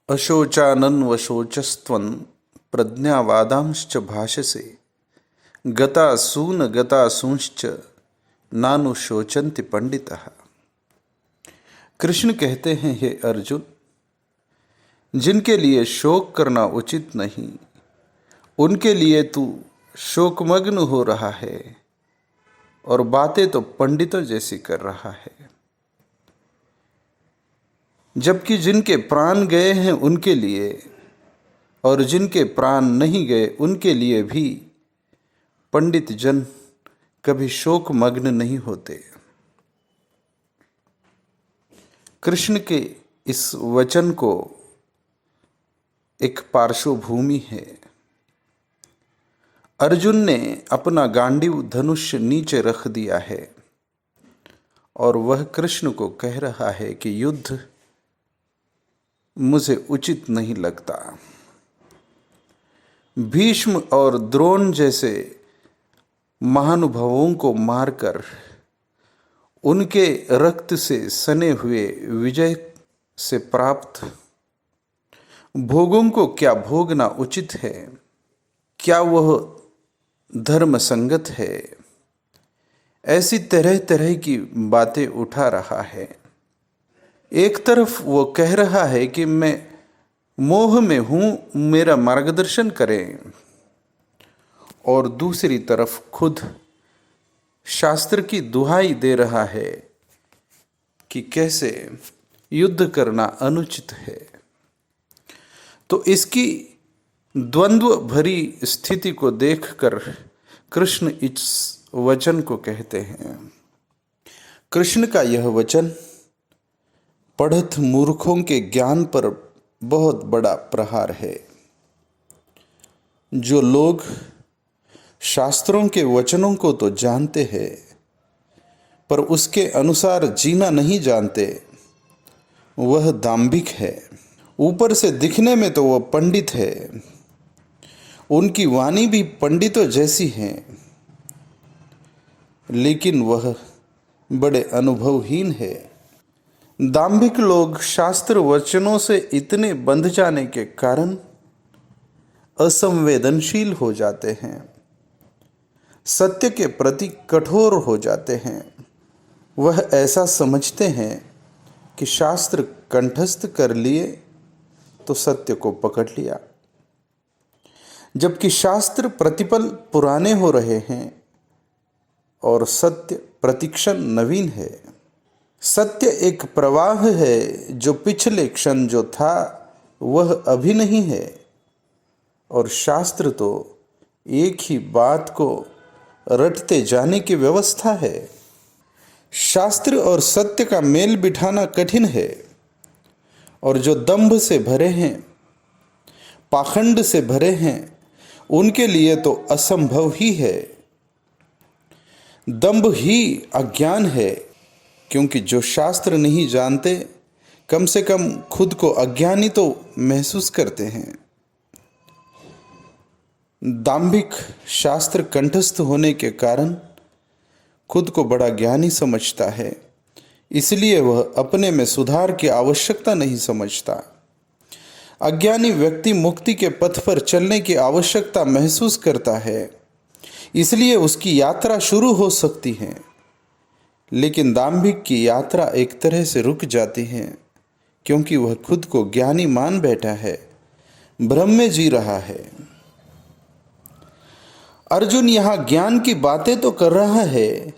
अशोचानन वशोचस्त्वं प्रज्ञावादांश्च भाषसे गतासून गतासूंश्च नानुशोचन्ति पंडितः। कृष्ण कहते हैं, हे अर्जुन, जिनके लिए शोक करना उचित नहीं उनके लिए तू शोकमग्न हो रहा है और बातें तो पंडितों जैसी कर रहा है। जबकि जिनके प्राण गए हैं उनके लिए और जिनके प्राण नहीं गए उनके लिए भी पंडित जन कभी शोक मग्न नहीं होते। कृष्ण के इस वचन को एक पार्श्वभूमि है। अर्जुन ने अपना गांडीव धनुष नीचे रख दिया है और वह कृष्ण को कह रहा है कि युद्ध मुझे उचित नहीं लगता। भीष्म और द्रोण जैसे महानुभावों को मारकर उनके रक्त से सने हुए विजय से प्राप्त भोगों को क्या भोगना उचित है? क्या वह धर्म संगत है? ऐसी तरह तरह की बातें उठा रहा है। एक तरफ वो कह रहा है कि मैं मोह में हूं, मेरा मार्गदर्शन करें, और दूसरी तरफ खुद शास्त्र की दुहाई दे रहा है कि कैसे युद्ध करना अनुचित है। तो इसकी द्वंद्व भरी स्थिति को देखकर कृष्ण इस वचन को कहते हैं। कृष्ण का यह वचन पढ़त मूर्खों के ज्ञान पर बहुत बड़ा प्रहार है। जो लोग शास्त्रों के वचनों को तो जानते हैं पर उसके अनुसार जीना नहीं जानते, वह दाम्भिक है। ऊपर से दिखने में तो वह पंडित है, उनकी वाणी भी पंडितों जैसी है, लेकिन वह बड़े अनुभवहीन है। दाम्भिक लोग शास्त्र वचनों से इतने बंध जाने के कारण असंवेदनशील हो जाते हैं, सत्य के प्रति कठोर हो जाते हैं। वह ऐसा समझते हैं कि शास्त्र कंठस्थ कर लिए तो सत्य को पकड़ लिया, जबकि शास्त्र प्रतिपल पुराने हो रहे हैं और सत्य प्रतिक्षण नवीन है। सत्य एक प्रवाह है, जो पिछले क्षण जो था वह अभी नहीं है, और शास्त्र तो एक ही बात को रटते जाने की व्यवस्था है। शास्त्र और सत्य का मेल बिठाना कठिन है, और जो दंभ से भरे हैं, पाखंड से भरे हैं, उनके लिए तो असंभव ही है। दंभ ही अज्ञान है, क्योंकि जो शास्त्र नहीं जानते कम से कम खुद को अज्ञानी तो महसूस करते हैं। दाम्भिक शास्त्र कंठस्थ होने के कारण खुद को बड़ा ज्ञानी समझता है, इसलिए वह अपने में सुधार की आवश्यकता नहीं समझता। अज्ञानी व्यक्ति मुक्ति के पथ पर चलने की आवश्यकता महसूस करता है, इसलिए उसकी यात्रा शुरू हो सकती है। लेकिन दाम्भिक की यात्रा एक तरह से रुक जाती है, क्योंकि वह खुद को ज्ञानी मान बैठा है, भ्रम में जी रहा है। अर्जुन यहाँ ज्ञान की बातें तो कर रहा है,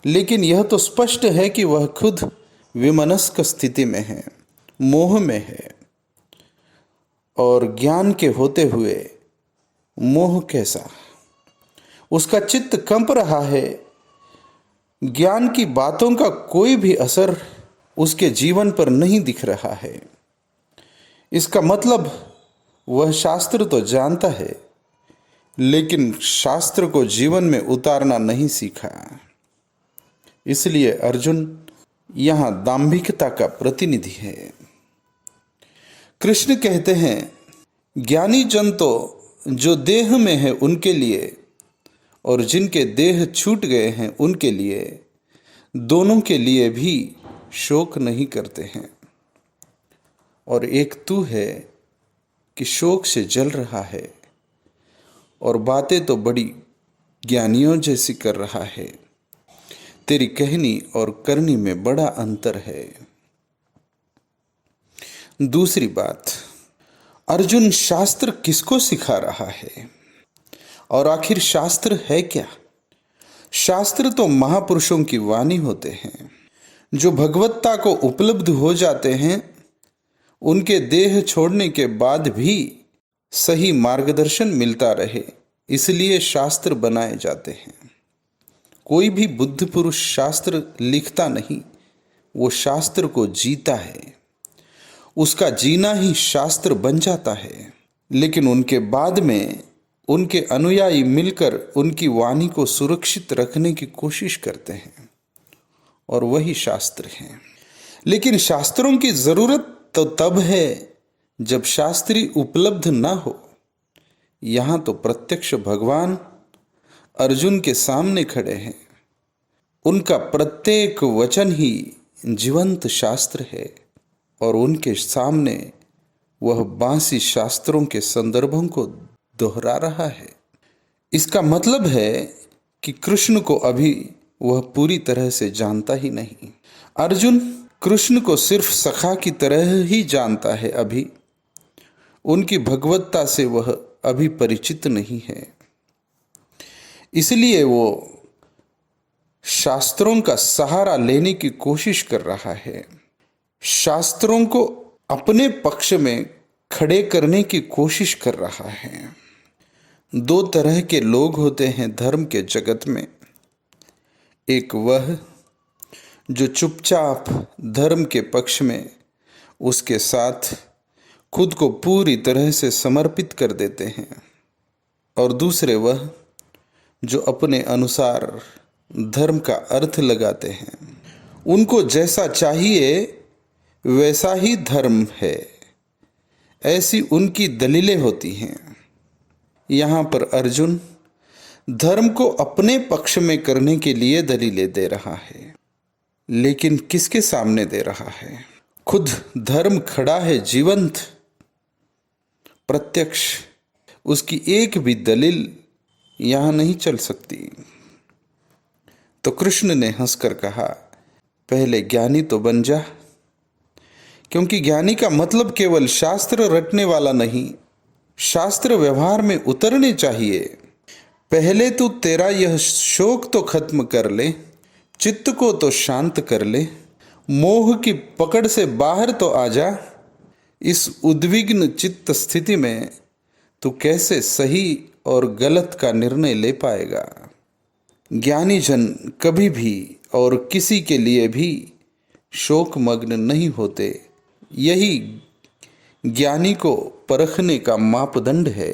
लेकिन यह तो स्पष्ट है कि वह खुद विमनस्क स्थिति में है, मोह में है। और ज्ञान के होते हुए मोह कैसा? उसका चित्त कंप रहा है। ज्ञान की बातों का कोई भी असर उसके जीवन पर नहीं दिख रहा है। इसका मतलब वह शास्त्र तो जानता है, लेकिन शास्त्र को जीवन में उतारना नहीं सीखा। इसलिए अर्जुन यहाँ दाम्भिकता का प्रतिनिधि है। कृष्ण कहते हैं, ज्ञानी जन तो जो देह में है उनके लिए और जिनके देह छूट गए हैं उनके लिए, दोनों के लिए भी शोक नहीं करते हैं। और एक तू है कि शोक से जल रहा है और बातें तो बड़ी ज्ञानियों जैसी कर रहा है। तेरी कहनी और करनी में बड़ा अंतर है। दूसरी बात, अर्जुन शास्त्र किसको सिखा रहा है और आखिर शास्त्र है क्या? शास्त्र तो महापुरुषों की वाणी होते हैं जो भगवत्ता को उपलब्ध हो जाते हैं। उनके देह छोड़ने के बाद भी सही मार्गदर्शन मिलता रहे, इसलिए शास्त्र बनाए जाते हैं। कोई भी बुद्ध पुरुष शास्त्र लिखता नहीं, वो शास्त्र को जीता है। उसका जीना ही शास्त्र बन जाता है। लेकिन उनके बाद में उनके अनुयायी मिलकर उनकी वाणी को सुरक्षित रखने की कोशिश करते हैं और वही शास्त्र है। लेकिन शास्त्रों की जरूरत तो तब है जब शास्त्री उपलब्ध ना हो। यहां तो प्रत्यक्ष भगवान अर्जुन के सामने खड़े हैं। उनका प्रत्येक वचन ही जीवंत शास्त्र है और उनके सामने वह बांसी शास्त्रों के संदर्भों को दोहरा रहा है। इसका मतलब है कि कृष्ण को अभी वह पूरी तरह से जानता ही नहीं। अर्जुन कृष्ण को सिर्फ सखा की तरह ही जानता है। अभी उनकी भगवत्ता से वह अभी परिचित नहीं है। इसलिए वो शास्त्रों का सहारा लेने की कोशिश कर रहा है। शास्त्रों को अपने पक्ष में खड़े करने की कोशिश कर रहा है। दो तरह के लोग होते हैं धर्म के जगत में। एक वह जो चुपचाप धर्म के पक्ष में उसके साथ खुद को पूरी तरह से समर्पित कर देते हैं, और दूसरे वह जो अपने अनुसार धर्म का अर्थ लगाते हैं। उनको जैसा चाहिए वैसा ही धर्म है, ऐसी उनकी दलीलें होती हैं। यहाँ पर अर्जुन धर्म को अपने पक्ष में करने के लिए दलीलें दे रहा है, लेकिन किसके सामने दे रहा है? खुद धर्म खड़ा है जीवंत, प्रत्यक्ष। उसकी एक भी दलील यहाँ नहीं चल सकती। तो कृष्ण ने हंसकर कहा, पहले ज्ञानी तो बन जा, क्योंकि ज्ञानी का मतलब केवल शास्त्र रटने वाला नहीं, शास्त्र व्यवहार में उतरने चाहिए। पहले तू तेरा यह शोक तो खत्म कर ले, चित्त को तो शांत कर ले, मोह की पकड़ से बाहर तो आ जा। इस उद्विग्न चित्त स्थिति में तू कैसे सही और गलत का निर्णय ले पाएगा? ज्ञानी जन कभी भी और किसी के लिए भी शोकमग्न नहीं होते। यही ज्ञानी को परखने का मापदंड है।